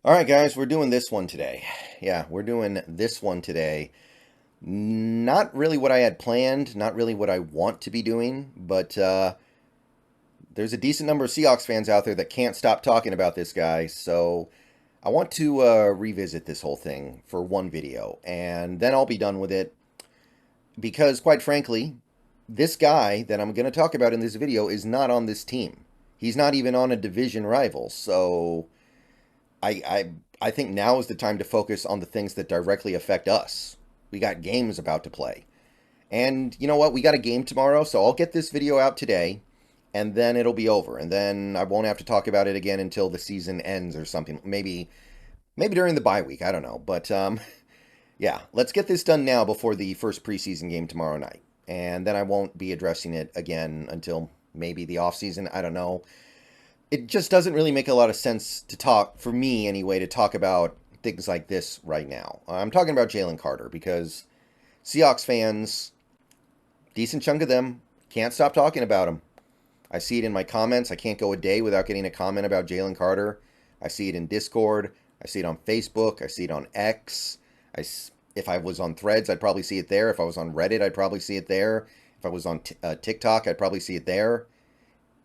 All right, guys, we're doing this one today. Yeah, we're doing this one today. Not really what I had planned, not really what I want to be doing, but there's a decent number of Seahawks fans out there that can't stop talking about this guy, so I want to revisit this whole thing for one video, and then I'll be done with it because, quite frankly, this guy that I'm going to talk about in this video is not on this team. He's not even on a division rival, so I, I I think now is the time to focus on the things that directly affect us. We got games about to play. And you know what? We got a game tomorrow, so I'll get this video out today and then it'll be over. And then I won't have to talk about it again until the season ends or something. Maybe during the bye week, I don't know. But yeah, let's get this done now before the first preseason game tomorrow night. And then I won't be addressing it again until maybe the off season. I don't know. It just doesn't really make a lot of sense to talk, for me anyway, to talk about things like this right now. I'm talking about Jalen Carter because Seahawks fans, decent chunk of them, can't stop talking about him. I see it in my comments. I can't go a day without getting a comment about Jalen Carter. I see it in Discord. I see it on Facebook. I see it on X. If I was on Threads, I'd probably see it there. If I was on Reddit, I'd probably see it there. If I was on TikTok, I'd probably see it there.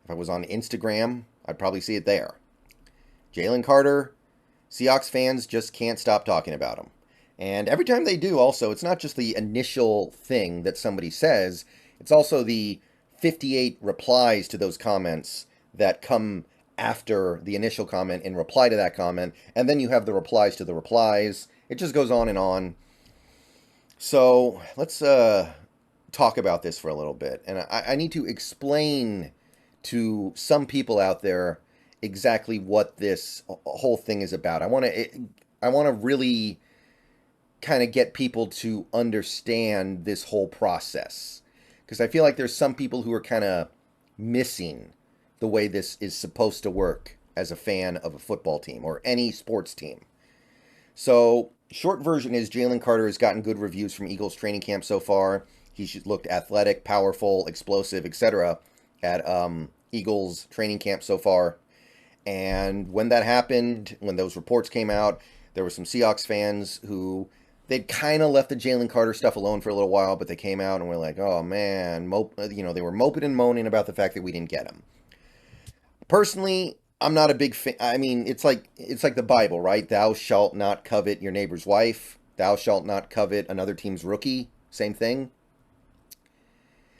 If I was on Instagram, I'd probably see it there. Jalen Carter, Seahawks fans just can't stop talking about him. And every time they do, also, it's not just the initial thing that somebody says, it's also the 58 replies to those comments that come after the initial comment in reply to that comment. And then you have the replies to the replies. It just goes on and on. So let's talk about this for a little bit. And I need to explain to some people out there exactly what this whole thing is about. I want to really kind of get people to understand this whole process because I feel like there's some people who are kind of missing the way this is supposed to work as a fan of a football team or any sports team. So, short version is Jalen Carter has gotten good reviews from Eagles training camp so far. He's looked athletic, powerful, explosive, etc. at Eagles training camp so far. And when that happened, when those reports came out, there were some Seahawks fans who they'd kind of left the Jalen Carter stuff alone for a little while, but they came out and were like, "Oh man," they were moping and moaning about the fact that we didn't get him. Personally, I'm not a big fan. I mean, it's like the Bible, right? Thou shalt not covet your neighbor's wife. Thou shalt not covet another team's rookie. Same thing.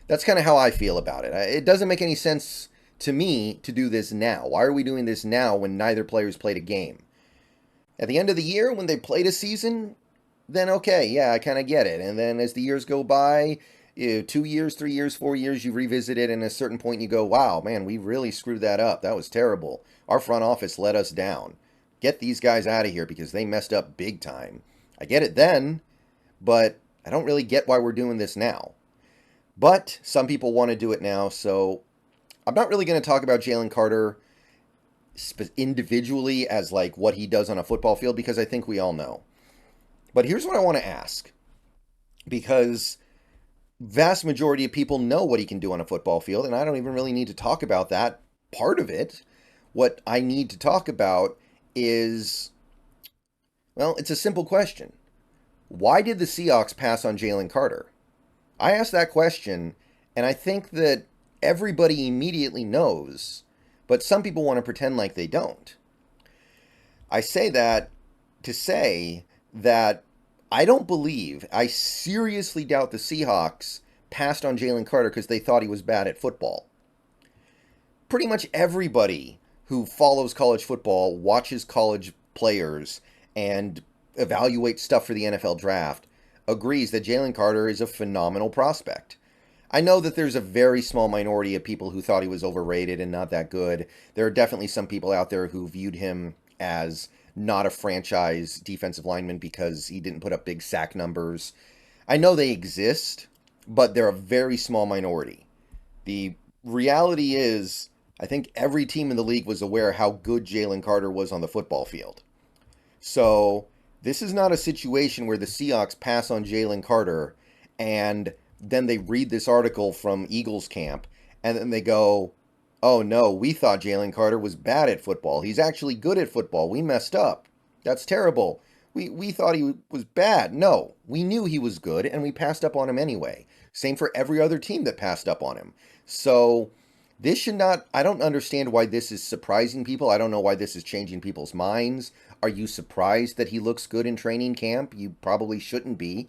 That's kind of how I feel about it. It doesn't make any sense to me to do this now. Why are we doing this now when neither player's played a game? At the end of the year, when they played a season, then okay, yeah, I kind of get it. And then as the years go by, 2 years, 3 years, 4 years, you revisit it, and at a certain point you go, wow, man, we really screwed that up. That was terrible. Our front office let us down. Get these guys out of here because they messed up big time. I get it then, but I don't really get why we're doing this now. But some people want to do it now, so I'm not really going to talk about Jalen Carter individually as like what he does on a football field because I think we all know. But here's what I want to ask because vast majority of people know what he can do on a football field and I don't even really need to talk about that part of it. What I need to talk about is, well, it's a simple question. Why did the Seahawks pass on Jalen Carter? I asked that question, and I think that everybody immediately knows, but some people want to pretend like they don't. I say that to say that I seriously doubt the Seahawks passed on Jalen Carter because they thought he was bad at football. Pretty much everybody who follows college football, watches college players, and evaluates stuff for the NFL draft agrees that Jalen Carter is a phenomenal prospect. I know that there's a very small minority of people who thought he was overrated and not that good. There are definitely some people out there who viewed him as not a franchise defensive lineman because he didn't put up big sack numbers. I know they exist, but they're a very small minority. The reality is, I think every team in the league was aware how good Jalen Carter was on the football field. So, this is not a situation where the Seahawks pass on Jalen Carter and then they read this article from Eagles camp and then they go, oh no, we thought Jalen Carter was bad at football. He's actually good at football. We messed up. That's terrible. We thought he was bad. No, we knew he was good, and we passed up on him anyway. Same for every other team that passed up on him. So this should not, I don't understand why this is surprising people. I don't know why this is changing people's minds. Are you surprised that he looks good in training camp? You probably shouldn't be.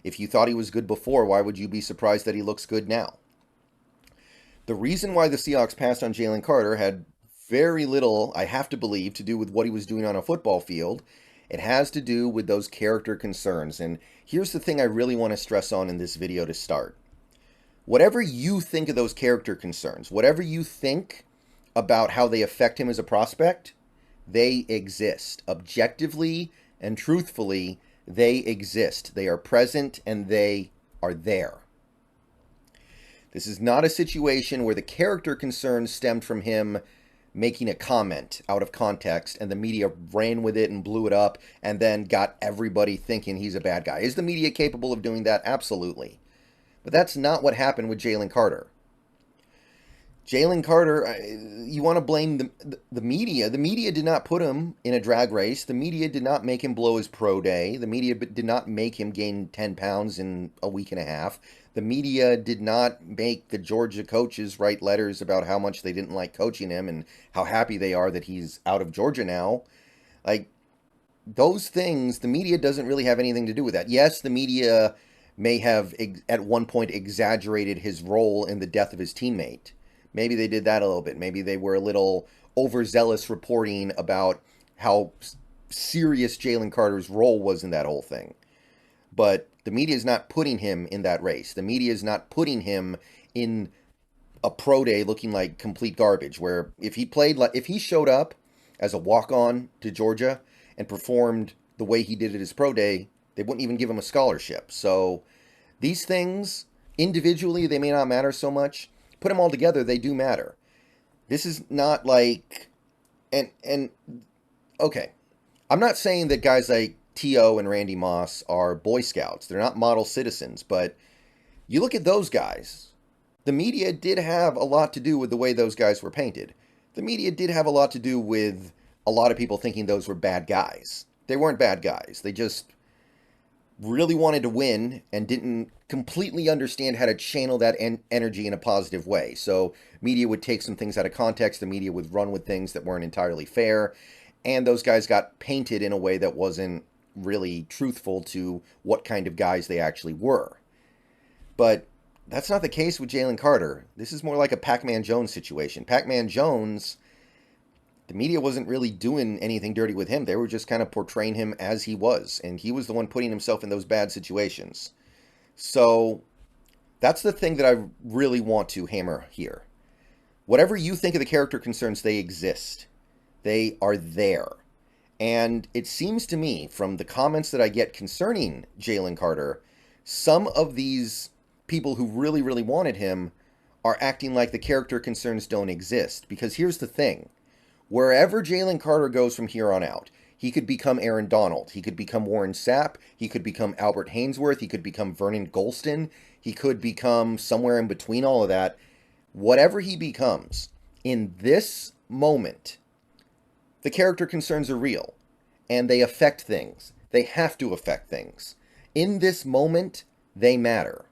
If you thought he was good before, why would you be surprised that he looks good now? The reason why the Seahawks passed on Jalen Carter had very little, I have to believe, to do with what he was doing on a football field. It has to do with those character concerns. And here's the thing I really want to stress on in this video to start. Whatever you think of those character concerns, whatever you think about how they affect him as a prospect, they exist. Objectively and truthfully, they exist. They are present and they are there. This is not a situation where the character concerns stemmed from him making a comment out of context and the media ran with it and blew it up and then got everybody thinking he's a bad guy. Is the media capable of doing that? Absolutely. But that's not what happened with Jalen Carter. Jalen Carter, you want to blame the media. The media did not put him in a drag race. The media did not make him blow his pro day. The media did not make him gain 10 pounds in a week and a half. The media did not make the Georgia coaches write letters about how much they didn't like coaching him and how happy they are that he's out of Georgia now. Like, those things, the media doesn't really have anything to do with that. Yes, the media may have at one point exaggerated his role in the death of his teammate. Maybe they did that a little bit. Maybe they were a little overzealous reporting about how serious Jalen Carter's role was in that whole thing. But the media is not putting him in that race. The media is not putting him in a pro day looking like complete garbage, where if he showed up as a walk-on to Georgia and performed the way he did at his pro day, they wouldn't even give him a scholarship. So these things, individually, they may not matter so much. Put them all together, they do matter. This is not like, and okay, I'm not saying that guys like T.O. and Randy Moss are Boy Scouts. They're not model citizens, but you look at those guys. The media did have a lot to do with the way those guys were painted. The media did have a lot to do with a lot of people thinking those were bad guys. They weren't bad guys. They just really wanted to win and didn't completely understand how to channel that energy in a positive way. So media would take some things out of context. The media would run with things that weren't entirely fair. And those guys got painted in a way that wasn't really truthful to what kind of guys they actually were. But that's not the case with Jalen Carter. This is more like a Pac-Man Jones situation. Pac-Man Jones, the media wasn't really doing anything dirty with him. They were just kind of portraying him as he was. And he was the one putting himself in those bad situations. So that's the thing that I really want to hammer here. Whatever you think of the character concerns, they exist. They are there. And it seems to me, from the comments that I get concerning Jalen Carter, some of these people who really, really wanted him are acting like the character concerns don't exist. Because here's the thing. Wherever Jalen Carter goes from here on out, he could become Aaron Donald. He could become Warren Sapp. He could become Albert Haynesworth. He could become Vernon Golston. He could become somewhere in between all of that. Whatever he becomes, in this moment, the character concerns are real. And they affect things. They have to affect things. In this moment, they matter.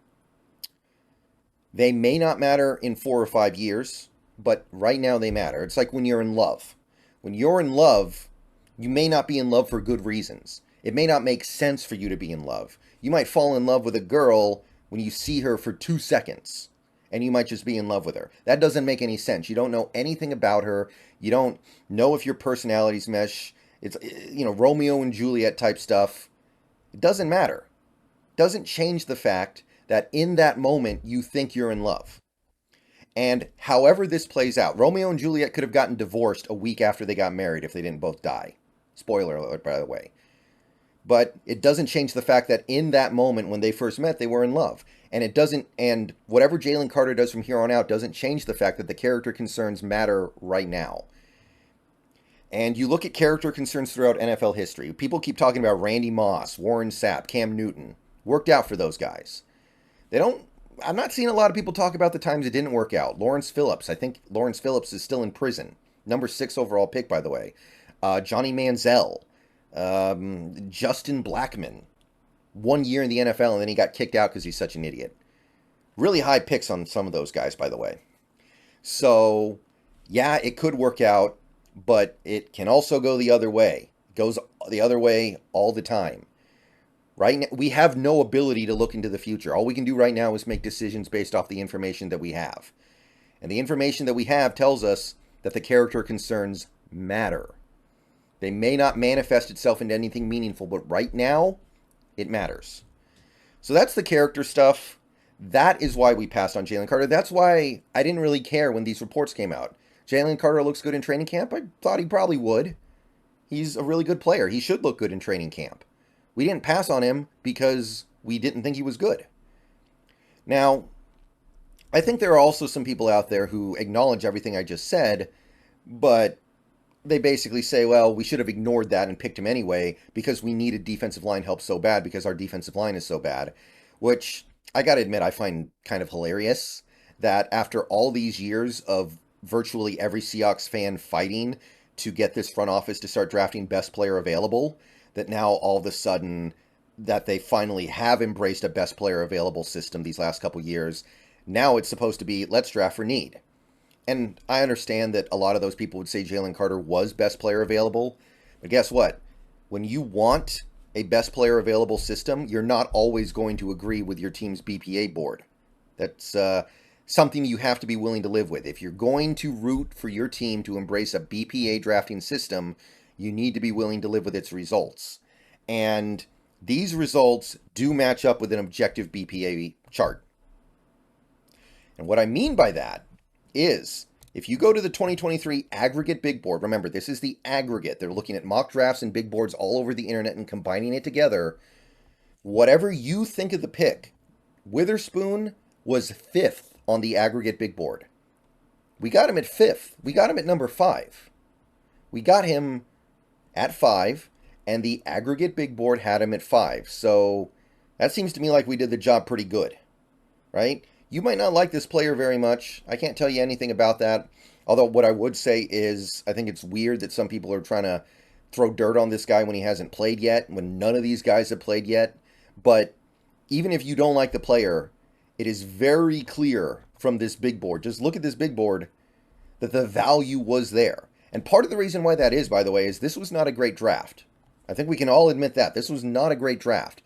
They may not matter in 4 or 5 years, but right now they matter. It's like when you're in love. When you're in love, you may not be in love for good reasons. It may not make sense for you to be in love. You might fall in love with a girl when you see her for 2 seconds, and you might just be in love with her. That doesn't make any sense. You don't know anything about her. You don't know if your personalities mesh. It's, Romeo and Juliet type stuff. It doesn't matter. It doesn't change the fact that in that moment you think you're in love. And however this plays out, Romeo and Juliet could have gotten divorced a week after they got married if they didn't both die. Spoiler alert, by the way. But it doesn't change the fact that in that moment when they first met, they were in love. And whatever Jalen Carter does from here on out doesn't change the fact that the character concerns matter right now. And you look at character concerns throughout NFL history. People keep talking about Randy Moss, Warren Sapp, Cam Newton. Worked out for those guys. I'm not seeing a lot of people talk about the times it didn't work out. Lawrence Phillips. I think Lawrence Phillips is still in prison. Number 6 overall pick, by the way. Johnny Manziel. Justin Blackman. 1 year in the NFL, and then he got kicked out because he's such an idiot. Really high picks on some of those guys, by the way. So, yeah, it could work out, but it can also go the other way. It goes the other way all the time. Right now, we have no ability to look into the future. All we can do right now is make decisions based off the information that we have. And the information that we have tells us that the character concerns matter. They may not manifest itself into anything meaningful, but right now, it matters. So that's the character stuff. That is why we passed on Jalen Carter. That's why I didn't really care when these reports came out. Jalen Carter looks good in training camp. I thought he probably would. He's a really good player. He should look good in training camp. We didn't pass on him because we didn't think he was good. Now, I think there are also some people out there who acknowledge everything I just said, but they basically say, well, we should have ignored that and picked him anyway because we needed defensive line help so bad because our defensive line is so bad, which I got to admit I find kind of hilarious that after all these years of virtually every Seahawks fan fighting to get this front office to start drafting best player available, that now all of a sudden that they finally have embraced a best player available system these last couple years. Now it's supposed to be, let's draft for need. And I understand that a lot of those people would say Jalen Carter was best player available. But guess what? When you want a best player available system, you're not always going to agree with your team's BPA board. That's something you have to be willing to live with. If you're going to root for your team to embrace a BPA drafting system, you need to be willing to live with its results. And these results do match up with an objective BPA chart. And what I mean by that is, if you go to the 2023 aggregate big board, remember, this is the aggregate. They're looking at mock drafts and big boards all over the internet and combining it together. Whatever you think of the pick, Witherspoon was 5th on the aggregate big board. We got him at 5th. We got him at number 5. We got him at 5, and the aggregate big board had him at 5. So that seems to me like we did the job pretty good, right? You might not like this player very much. I can't tell you anything about that. Although what I would say is I think it's weird that some people are trying to throw dirt on this guy when he hasn't played yet, when none of these guys have played yet. But even if you don't like the player, it is very clear from this big board, just look at this big board, that the value was there. And part of the reason why that is, by the way, is this was not a great draft. I think we can all admit that. This was not a great draft.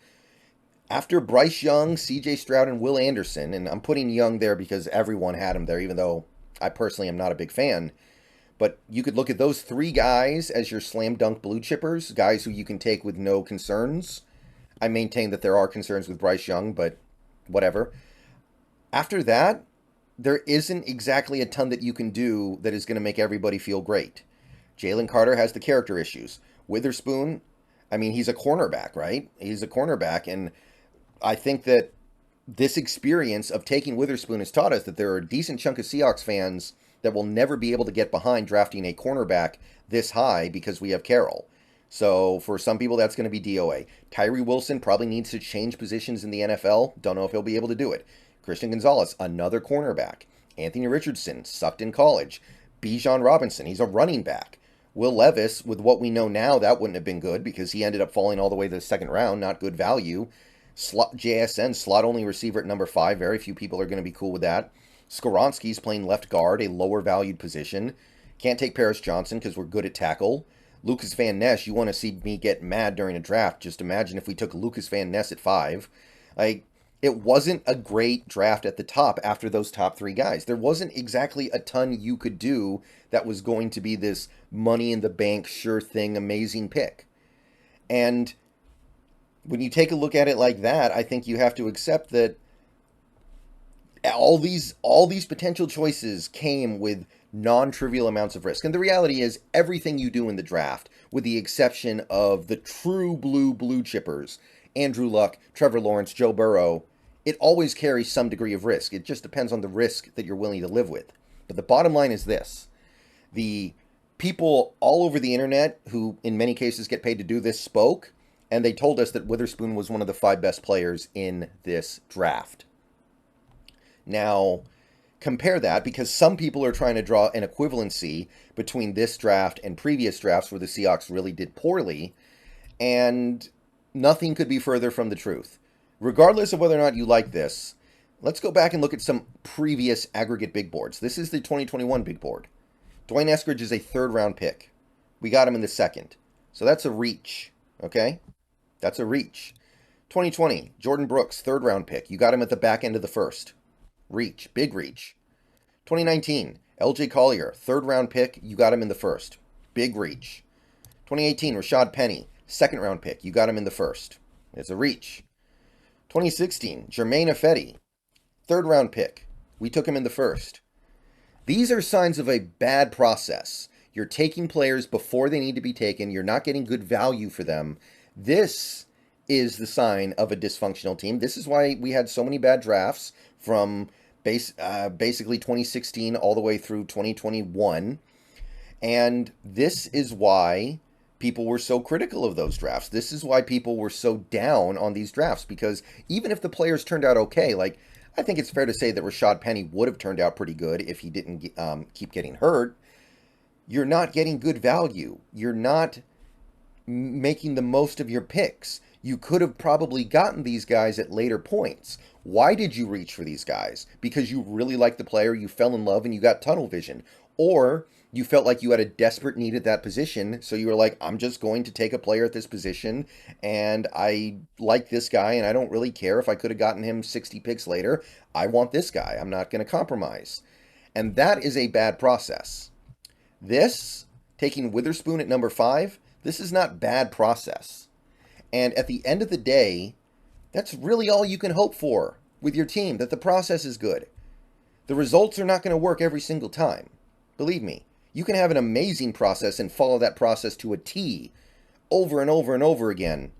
After Bryce Young, C.J. Stroud, and Will Anderson, and I'm putting Young there because everyone had him there, even though I personally am not a big fan, but you could look at those 3 guys as your slam dunk blue chippers, guys who you can take with no concerns. I maintain that there are concerns with Bryce Young, but whatever. After that, there isn't exactly a ton that you can do that is going to make everybody feel great. Jalen Carter has the character issues. Witherspoon, I mean, he's a cornerback, right? He's a cornerback, and I think that this experience of taking Witherspoon has taught us that there are a decent chunk of Seahawks fans that will never be able to get behind drafting a cornerback this high because we have Carroll. So for some people, that's going to be DOA. Tyree Wilson probably needs to change positions in the NFL. Don't know if he'll be able to do it. Christian Gonzalez, another cornerback. Anthony Richardson, sucked in college. Bijan Robinson, he's a running back. Will Levis, with what we know now, that wouldn't have been good because he ended up falling all the way to the second round. Not good value. JSN, slot-only receiver at number 5. Very few people are going to be cool with that. Skoronski's playing left guard, a lower-valued position. Can't take Paris Johnson because we're good at tackle. Lucas Van Ness, you want to see me get mad during a draft. Just imagine if we took Lucas Van Ness at 5. It wasn't a great draft at the top after those top 3 guys. There wasn't exactly a ton you could do that was going to be this money-in-the-bank, sure thing, amazing pick. And when you take a look at it like that, I think you have to accept that all these potential choices came with non-trivial amounts of risk. And the reality is, everything you do in the draft, with the exception of the true blue chippers, Andrew Luck, Trevor Lawrence, Joe Burrow, it always carries some degree of risk. It just depends on the risk that you're willing to live with. But the bottom line is this. The people all over the internet, who in many cases get paid to do this, spoke, and they told us that Witherspoon was one of the 5 best players in this draft. Now, compare that, because some people are trying to draw an equivalency between this draft and previous drafts where the Seahawks really did poorly, And nothing could be further from the truth. Regardless of whether or not you like this, let's go back and look at some previous aggregate big boards. This is the 2021 big board. Dwayne Eskridge is a third-round pick. We got him in the second. So that's a reach, okay? That's a reach. 2020, Jordan Brooks, third-round pick. You got him at the back end of the first. Reach, big reach. 2019, LJ Collier, third-round pick. You got him in the first. Big reach. 2018, Rashad Penny, second-round pick. You got him in the first. It's a reach. 2016, Jermaine Ifedi, third-round pick. We took him in the first. These are signs of a bad process. You're taking players before they need to be taken. You're not getting good value for them. This is the sign of a dysfunctional team. This is why we had so many bad drafts from basically 2016 all the way through 2021. And this is why people were so critical of those drafts. This is why people were so down on these drafts, because even if the players turned out okay, like, I think it's fair to say that Rashad Penny would have turned out pretty good if he didn't keep getting hurt. You're not getting good value. You're not making the most of your picks. You could have probably gotten these guys at later points. Why did you reach for these guys? Because you really liked the player, you fell in love, and you got tunnel vision. Or you felt like you had a desperate need at that position, so you were like, I'm just going to take a player at this position, and I like this guy, and I don't really care if I could have gotten him 60 picks later. I want this guy. I'm not going to compromise. And that is a bad process. This, taking Witherspoon at number 5, this is not bad process. And at the end of the day, that's really all you can hope for with your team, that the process is good. The results are not going to work every single time. Believe me. You can have an amazing process and follow that process to a T over and over and over again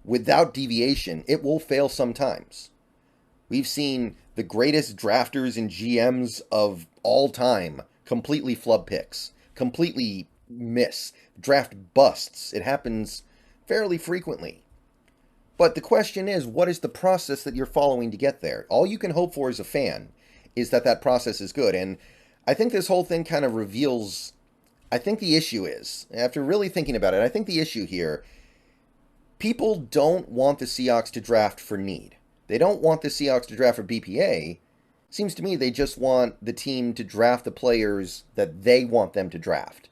without deviation. It will fail sometimes. We've seen the greatest drafters and GMs of all time completely flub picks, completely miss, draft busts. It happens fairly frequently. But the question is, what is the process that you're following to get there? All you can hope for as a fan is that that process is good. And I think this whole thing kind of reveals, I think the issue is, after really thinking about it, I think the issue here, people don't want the Seahawks to draft for need. They don't want the Seahawks to draft for BPA. Seems to me they just want the team to draft the players that they want them to draft.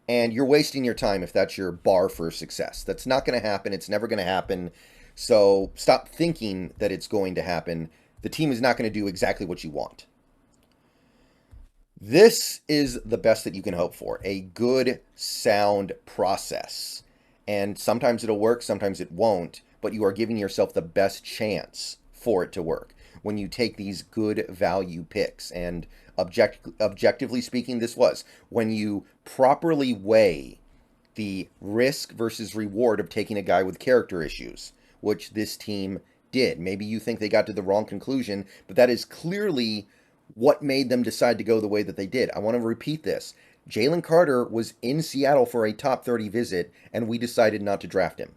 And you're wasting your time if that's your bar for success. That's not going to happen. It's never going to happen. So stop thinking that it's going to happen. The team is not going to do exactly what you want. This is the best that you can hope for. A good, sound process. And sometimes it'll work, sometimes it won't. But you are giving yourself the best chance for it to work when you take these good value picks. And objectively speaking, this was when you properly weigh the risk versus reward of taking a guy with character issues, which this team did. Maybe you think they got to the wrong conclusion, but that is clearly what made them decide to go the way that they did. I want to repeat this. Jalen Carter was in Seattle for a top 30 visit, and we decided not to draft him.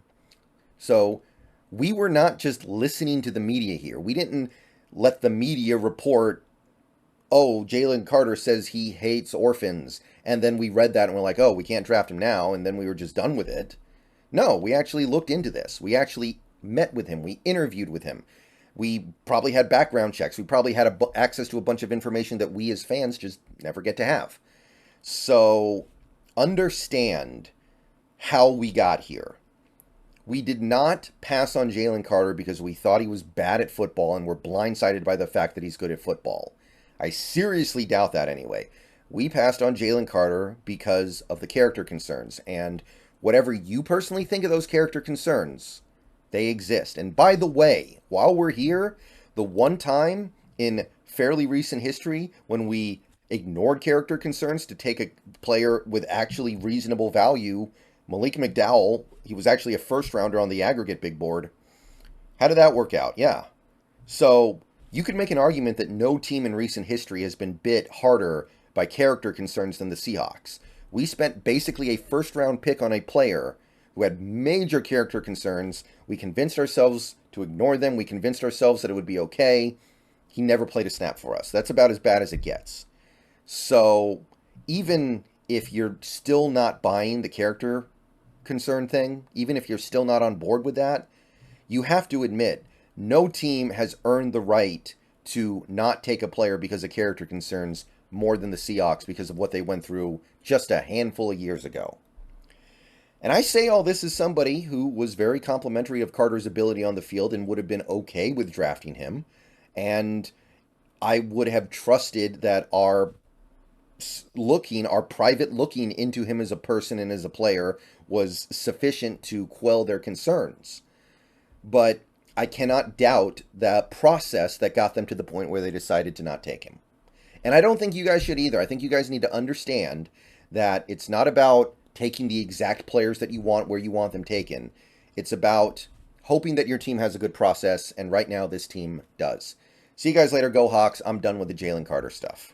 So we were not just listening to the media here. We didn't let the media report, oh, Jalen Carter says he hates orphans, and then we read that and we're like, oh, we can't draft him now, and then we were just done with it. No, we actually looked into this. We actually met with him. We interviewed with him. We probably had background checks. We probably had access to a bunch of information that we as fans just never get to have. So understand how we got here. We did not pass on Jalen Carter because we thought he was bad at football and were blindsided by the fact that he's good at football. I seriously doubt that anyway. We passed on Jalen Carter because of the character concerns. And whatever you personally think of those character concerns, they exist. And by the way, while we're here, the one time in fairly recent history when we ignored character concerns to take a player with actually reasonable value, Malik McDowell, he was actually a first rounder on the aggregate big board. How did that work out? Yeah. So you could make an argument that no team in recent history has been bit harder by character concerns than the Seahawks. We spent basically a first round pick on a player who had major character concerns. We convinced ourselves to ignore them. We convinced ourselves that it would be okay. He never played a snap for us. That's about as bad as it gets. So even if you're still not buying the character concern thing, even if you're still not on board with that, you have to admit no team has earned the right to not take a player because of character concerns more than the Seahawks because of what they went through just a handful of years ago. And I say all this as somebody who was very complimentary of Carter's ability on the field and would have been okay with drafting him. And I would have trusted that our private looking into him as a person and as a player was sufficient to quell their concerns. But I cannot doubt the process that got them to the point where they decided to not take him. And I don't think you guys should either. I think you guys need to understand that it's not about taking the exact players that you want where you want them taken. It's about hoping that your team has a good process, and right now this team does. See you guys later. Go Hawks. I'm done with the Jalen Carter stuff.